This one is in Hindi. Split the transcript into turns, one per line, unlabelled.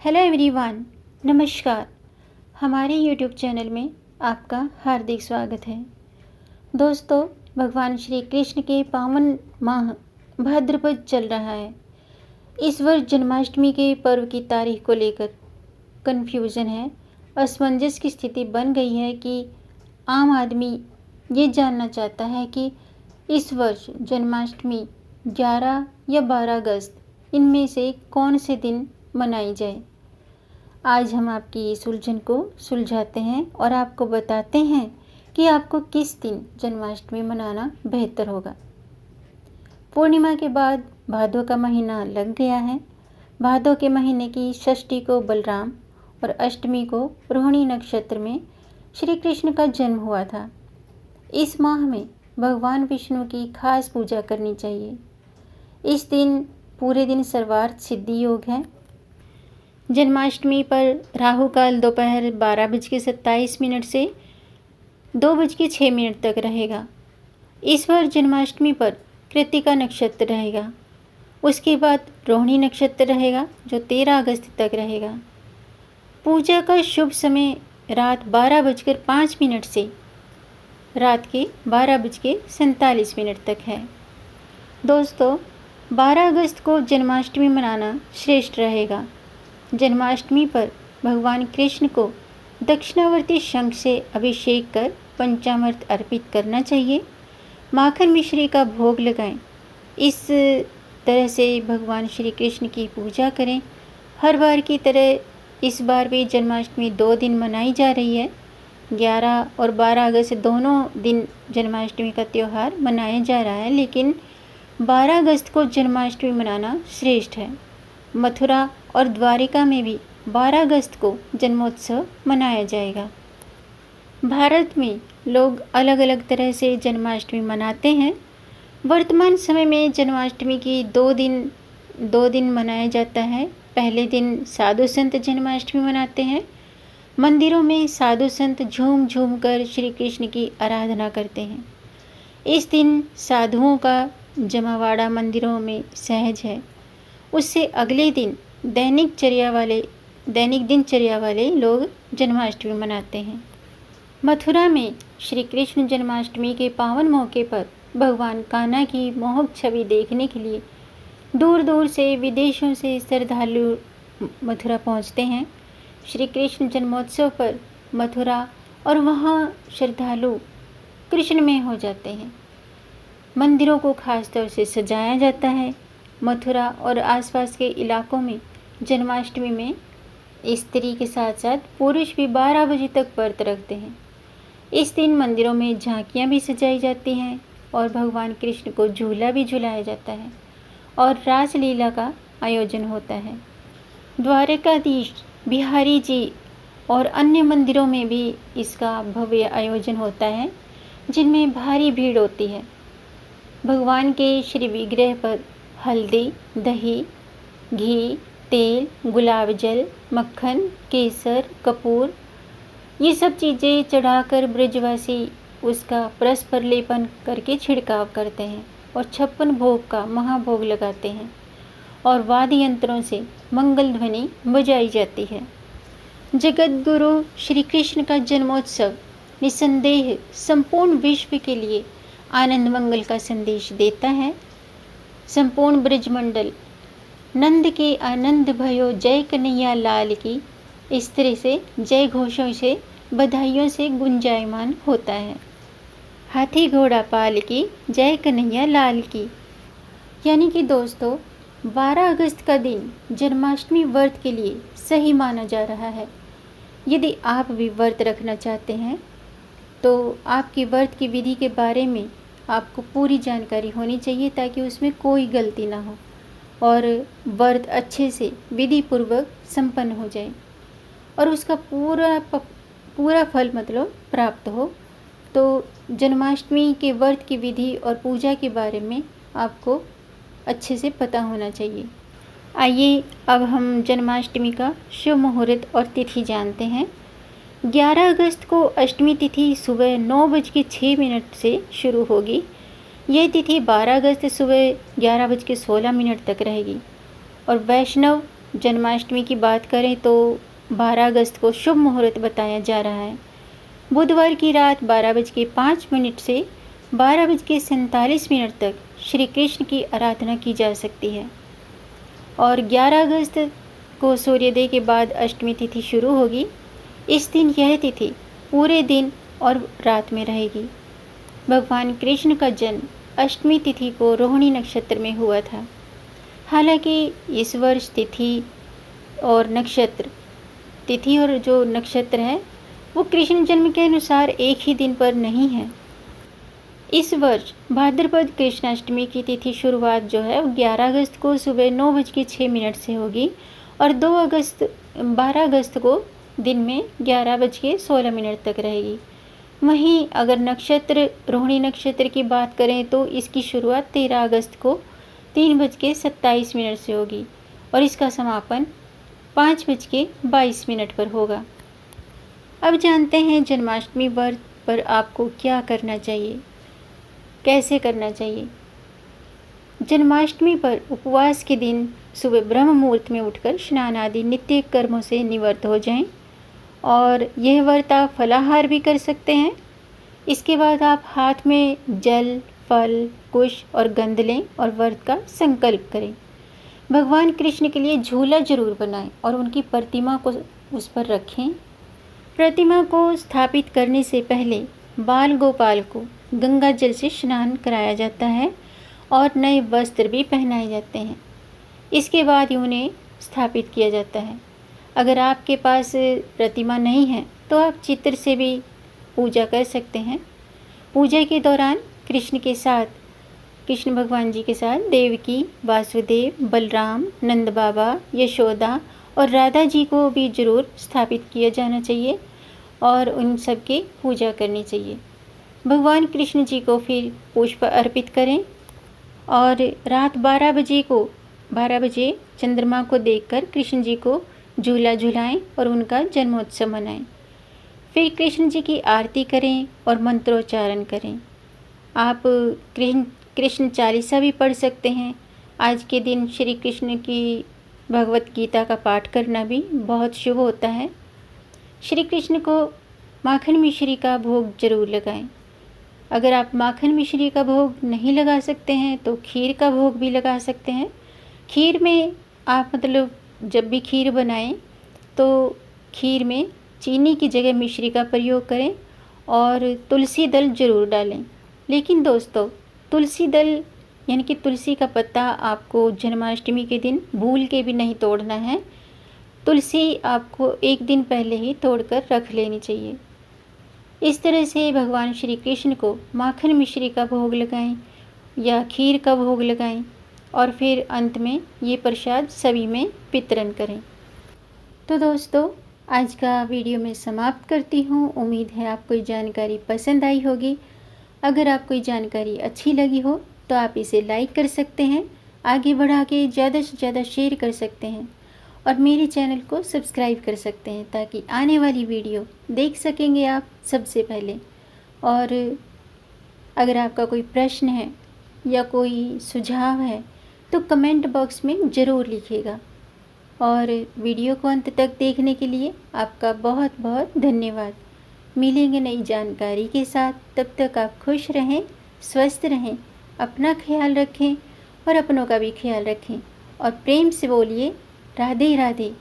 हेलो एवरीवन, नमस्कार। हमारे यूट्यूब चैनल में आपका हार्दिक स्वागत है। दोस्तों, भगवान श्री कृष्ण के पावन माह भाद्रपद चल रहा है। इस वर्ष जन्माष्टमी के पर्व की तारीख को लेकर कन्फ्यूज़न है, असमंजस की स्थिति बन गई है कि आम आदमी ये जानना चाहता है कि इस वर्ष जन्माष्टमी 11 या 12 अगस्त इनमें से कौन से दिन मनाई जाए। आज हम आपकी इस उलझन को सुलझाते हैं और आपको बताते हैं कि आपको किस दिन जन्माष्टमी मनाना बेहतर होगा। पूर्णिमा के बाद भादों का महीना लग गया है। भादों के महीने की षष्ठी को बलराम और अष्टमी को रोहिणी नक्षत्र में श्री कृष्ण का जन्म हुआ था। इस माह में भगवान विष्णु की खास पूजा करनी चाहिए। इस दिन पूरे दिन सर्वार्थ सिद्धि योग है। जन्माष्टमी पर राहु काल दोपहर 12:27 से 2:06 तक रहेगा। इस बार जन्माष्टमी पर कृत्तिका नक्षत्र रहेगा। उसके बाद रोहिणी नक्षत्र रहेगा जो 13 अगस्त तक रहेगा। पूजा का शुभ समय रात 12:05 से रात के 12:47 तक है। दोस्तों, 12 अगस्त को जन्माष्टमी मनाना श्रेष्ठ रहेगा। जन्माष्टमी पर भगवान कृष्ण को दक्षिणावर्ती शंख से अभिषेक कर पंचामृत अर्पित करना चाहिए। माखन मिश्री का भोग लगाएं। इस तरह से भगवान श्री कृष्ण की पूजा करें। हर बार की तरह इस बार भी जन्माष्टमी 2 दिन मनाई जा रही है। 11 और 12 अगस्त दोनों दिन जन्माष्टमी का त्यौहार मनाया जा रहा है, लेकिन 12 अगस्त को जन्माष्टमी मनाना श्रेष्ठ है। मथुरा और द्वारिका में भी 12 अगस्त को जन्मोत्सव मनाया जाएगा। भारत में लोग अलग अलग तरह से जन्माष्टमी मनाते हैं। वर्तमान समय में जन्माष्टमी की 2 दिन मनाया जाता है। पहले दिन साधु संत जन्माष्टमी मनाते हैं। मंदिरों में साधु संत झूम झूम कर श्री कृष्ण की आराधना करते हैं। इस दिन साधुओं का जमावाड़ा मंदिरों में सहज है। उससे अगले दिन दैनिक दिनचर्या वाले लोग जन्माष्टमी मनाते हैं। मथुरा में श्री कृष्ण जन्माष्टमी के पावन मौके पर भगवान कान्हा की मोहक छवि देखने के लिए दूर दूर से विदेशों से श्रद्धालु मथुरा पहुंचते हैं। श्री कृष्ण जन्मोत्सव पर मथुरा और वहां श्रद्धालु कृष्णमय हो जाते हैं। मंदिरों को खास तौर से सजाया जाता है। मथुरा और आसपास के इलाकों में जन्माष्टमी में स्त्री के साथ साथ पुरुष भी 12 बजे तक व्रत रखते हैं। इस दिन मंदिरों में झांकियाँ भी सजाई जाती हैं और भगवान कृष्ण को झूला भी झुलाया जाता है और रासलीला का आयोजन होता है। द्वारकाधीश बिहारी जी और अन्य मंदिरों में भी इसका भव्य आयोजन होता है, जिनमें भारी भीड़ होती है। भगवान के श्री विग्रह पर हल्दी, दही, घी, तेल, गुलाब जल, मक्खन, केसर, कपूर ये सब चीज़ें चढ़ाकर ब्रजवासी उसका परस्पर लेपन करके छिड़काव करते हैं और 56 भोग का महाभोग लगाते हैं और वाद्य यंत्रों से मंगल ध्वनि बजाई जाती है। जगत गुरु श्री कृष्ण का जन्मोत्सव निसंदेह संपूर्ण विश्व के लिए आनंद मंगल का संदेश देता है। संपूर्ण ब्रजमंडल नंद के आनंद भयो जय कन्हैया लाल की इस तरह से जय घोषों से बधाइयों से गुंजायमान होता है। हाथी घोड़ा पाल की जय कन्हैया लाल की। यानी कि दोस्तों, 12 अगस्त का दिन जन्माष्टमी व्रत के लिए सही माना जा रहा है। यदि आप भी व्रत रखना चाहते हैं तो आपकी व्रत की विधि के बारे में आपको पूरी जानकारी होनी चाहिए, ताकि उसमें कोई गलती ना हो और व्रत अच्छे से विधि पूर्वक संपन्न हो जाए और उसका पूरा फल प्राप्त हो। तो जन्माष्टमी के व्रत की विधि और पूजा के बारे में आपको अच्छे से पता होना चाहिए। आइए अब हम जन्माष्टमी का शुभ मुहूर्त और तिथि जानते हैं। 11 अगस्त को अष्टमी तिथि सुबह 9:06 से शुरू होगी। यह तिथि 12 अगस्त सुबह 11:16 तक रहेगी और वैष्णव जन्माष्टमी की बात करें तो 12 अगस्त को शुभ मुहूर्त बताया जा रहा है। बुधवार की रात 12:05 से 12:47 तक श्री कृष्ण की आराधना की जा सकती है और 11 अगस्त को सूर्योदय के बाद अष्टमी तिथि शुरू होगी। इस दिन यह तिथि पूरे दिन और रात में रहेगी। भगवान कृष्ण का जन्म अष्टमी तिथि को रोहिणी नक्षत्र में हुआ था। हालांकि इस वर्ष तिथि और जो नक्षत्र है वो कृष्ण जन्म के अनुसार एक ही दिन पर नहीं है। इस वर्ष भाद्रपद कृष्णाष्टमी की तिथि शुरुआत जो है वो 11 अगस्त को सुबह 9:06 से होगी और 12 अगस्त को दिन में 11:16 तक रहेगी। वहीं अगर नक्षत्र रोहिणी नक्षत्र की बात करें तो इसकी शुरुआत 13 अगस्त को 3:27 से होगी और इसका समापन 5:22 पर होगा। अब जानते हैं जन्माष्टमी व्रत पर आपको क्या करना चाहिए, कैसे करना चाहिए। जन्माष्टमी पर उपवास के दिन सुबह ब्रह्म मुहूर्त में उठकर स्नान आदि नित्य कर्मों से निवृत्त हो जाएं और यह व्रत आप फलाहार भी कर सकते हैं। इसके बाद आप हाथ में जल, फल, कुश और गंध लें और व्रत का संकल्प करें। भगवान कृष्ण के लिए झूला जरूर बनाएं और उनकी प्रतिमा को उस पर रखें। प्रतिमा को स्थापित करने से पहले बाल गोपाल को गंगा जल से स्नान कराया जाता है और नए वस्त्र भी पहनाए जाते हैं। इसके बाद उन्हें स्थापित किया जाता है। अगर आपके पास प्रतिमा नहीं है तो आप चित्र से भी पूजा कर सकते हैं। पूजा के दौरान कृष्ण भगवान जी के साथ देवकी, वासुदेव, बलराम, नंद बाबा, यशोदा और राधा जी को भी जरूर स्थापित किया जाना चाहिए और उन सब की पूजा करनी चाहिए। भगवान कृष्ण जी को फिर पुष्प अर्पित करें और रात 12 बजे चंद्रमा को देखकर कृष्ण जी को झूला झुलाएं और उनका जन्मोत्सव मनाएं। फिर कृष्ण जी की आरती करें और मंत्रोच्चारण करें। आप कृष्ण चालीसा भी पढ़ सकते हैं। आज के दिन श्री कृष्ण की भगवत गीता का पाठ करना भी बहुत शुभ होता है। श्री कृष्ण को माखन मिश्री का भोग जरूर लगाएं। अगर आप माखन मिश्री का भोग नहीं लगा सकते हैं तो खीर का भोग भी लगा सकते हैं। खीर में आप जब भी खीर बनाएं तो खीर में चीनी की जगह मिश्री का प्रयोग करें और तुलसी दल जरूर डालें। लेकिन दोस्तों, तुलसी दल यानी कि तुलसी का पत्ता आपको जन्माष्टमी के दिन भूल के भी नहीं तोड़ना है। तुलसी आपको एक दिन पहले ही तोड़कर रख लेनी चाहिए। इस तरह से भगवान श्री कृष्ण को माखन मिश्री का भोग लगाएं या खीर का भोग लगाएं और फिर अंत में ये प्रसाद सभी में वितरण करें। तो दोस्तों, आज का वीडियो मैं समाप्त करती हूँ। उम्मीद है आपको ये जानकारी पसंद आई होगी। अगर आपको ये जानकारी अच्छी लगी हो तो आप इसे लाइक कर सकते हैं, आगे बढ़ा के ज़्यादा से ज़्यादा शेयर कर सकते हैं और मेरे चैनल को सब्सक्राइब कर सकते हैं ताकि आने वाली वीडियो देख सकेंगे आप सबसे पहले। और अगर आपका कोई प्रश्न है या कोई सुझाव है तो कमेंट बॉक्स में ज़रूर लिखिएगा। और वीडियो को अंत तक देखने के लिए आपका बहुत बहुत धन्यवाद। मिलेंगे नई जानकारी के साथ, तब तक आप खुश रहें, स्वस्थ रहें, अपना ख्याल रखें और अपनों का भी ख्याल रखें और प्रेम से बोलिए राधे राधे।